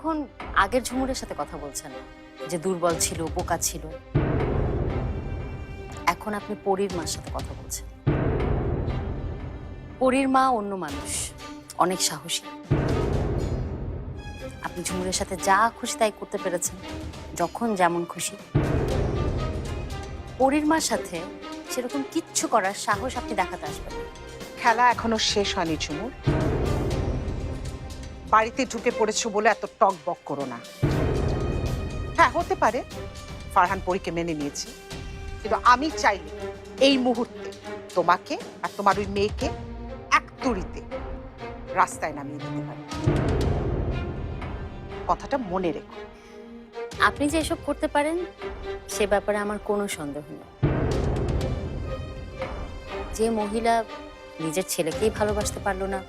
এখন আগের ঝুমুরের সাথে কথা বলছেন, যে দুর্বল ছিল, বোকা ছিল। এখন আপনি পরীর মার সাথে কথা বলছেন। পরীর মা অন্য মানুষ, অনেক সাহসী। আপনি ঝুমুরের সাথে যা খুশি তাই করতে পেরেছেন, যখন যেমন খুশি। পরীর মার সাথে সেরকম কিচ্ছু করার সাহস আপনি দেখাতে আসবেন না। খেলা এখনো শেষ হয়নি ঝুমুর। বাড়িতে ঢুকে পড়েছো বলে এত টক বক করো না। হ্যাঁ, হতে পারে ফারহান পরীকে মেনে নিয়েছে, কিন্তু আমি চাইলে এই মুহূর্তে তোমাকে আর তোমার ওই মেয়েকে এক তুড়িতে রাস্তায় নামিয়ে দিতে পারি। কথাটা মনে রেখো। আপনি যে এসব করতে পারেন সে ব্যাপারে আমার কোনো সন্দেহ নেই। যে মহিলা নিজের ছেলেকেই ভালোবাসতে পারলো না,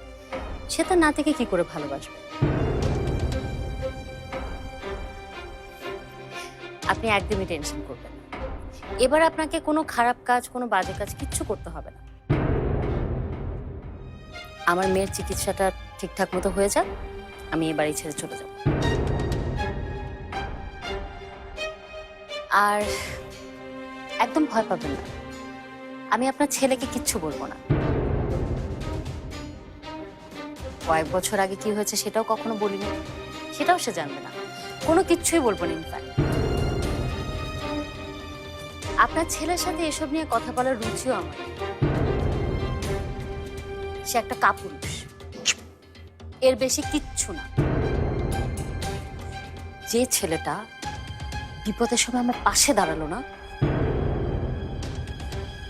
সে তার নাতিকে কি করে ভালোবাসবে? আপনি একদমই টেনশন করবেন না। এবার আপনাকে কোনো খারাপ কাজ, কোনো বাজে কাজ কিচ্ছু করতে হবে না। আমার মেয়ের চিকিৎসাটা ঠিকঠাক মতো হয়ে যাক, আমি এ বাড়ি ছেড়ে চলে যাব। আর একদম ভয় পাবেন না, আমি আপনার ছেলেকে কিচ্ছু বলবো না। কয়েক বছর আগে কি হয়েছে সেটাও কখনো বলিনি, সেটাও সে জানবে না, কোনো কিচ্ছুই বলবো না। ইনফ্যাক্ট আপনার ছেলের সাথে এসব নিয়ে কথা বলার রুচিও আমার। সে একটা কাপুরুষ, এর বেশি কিচ্ছু না। যে ছেলেটা বিপদের সময় আমার পাশে দাঁড়ালো না,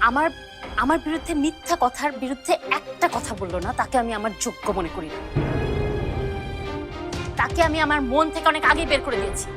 আমার আমার বিরুদ্ধে মিথ্যা কথার বিরুদ্ধে একটা কথা বললো না, তাকে আমি আমার যোগ্য মনে করি না। তাকে আমি আমার মন থেকে অনেক আগে বের করে দিয়েছি।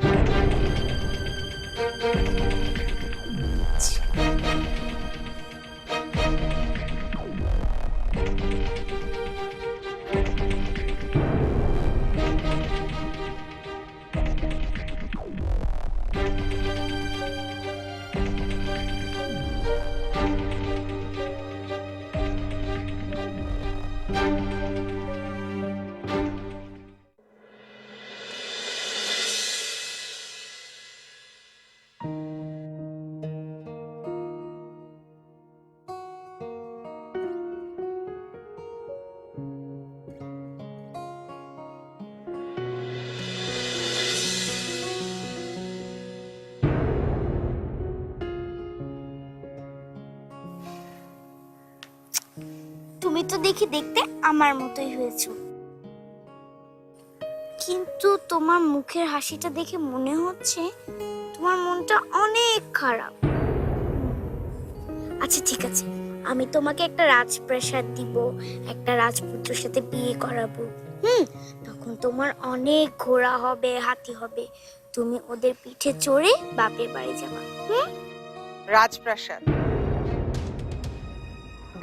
তুমি তো দেখি দেখতে আমার মতোই হয়েছো, কিন্তু তোমার মুখের হাসিটা দেখে মনে হচ্ছে তোমার মনটা অনেক খারাপ। আচ্ছা ঠিক আছে, আমি তোমাকে একটা রাজপ্রাসাদ দিব, একটা রাজপুত্রের সাথে বিয়ে করাবো। তখন তোমার অনেক ঘোড়া হবে, হাতি হবে, তুমি ওদের পিঠে চড়ে বাপের বাড়ি যাবা। রাজপ্রাসাদ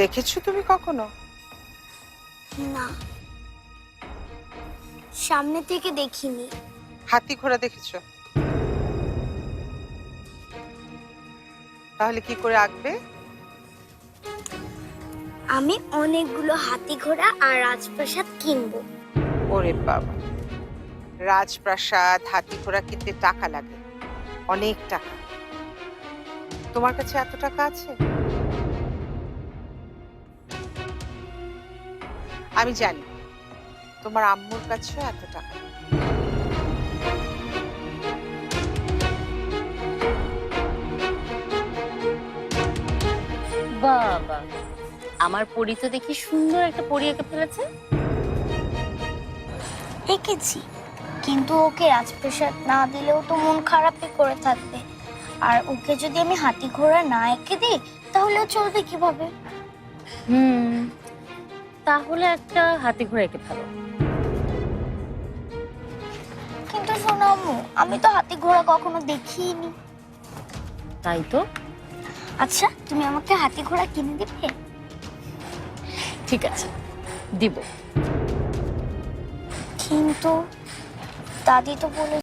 দেখেছো তুমি কখনো? না, সামনে থেকে দেখিনি। হাতি ঘোড়া দেখেছো? তাহলে কি করে আঁকবে? আমি অনেকগুলো হাতি ঘোড়া আর রাজপ্রাসাদ কিনবো। ওরে বাবা, রাজপ্রাসাদ হাতি ঘোড়া কিনতে টাকা লাগে, অনেক টাকা। তোমার কাছে এত টাকা আছে? আমি জানি তোমার আম্মুর কাছেও এত টাকা নেই। বাবা, আমার পরী তো দেখি সুন্দর একটা পরী এঁকে ফেলেছে। এঁকেছি, কিন্তু ওকে রাজপ্রাসাদ না দিলেও তো মন খারাপই করে থাকবে। আর ওকে যদি আমি হাতি ঘোড়া না এঁকে দিই তাহলে চলবে কিভাবে? তাহলে একটা হাতি ঘোড়া এঁকে ফেলো। কিন্তু শোনো আম্মু, আমি তো হাতি ঘোড়া কখনো দেখিনি। তাই তো। আচ্ছা, তুমি আমাকে হাতি ঘোড়া কিনে দিবে? ঠিক আছে, দিব। কিন্তু দাদি তো বলে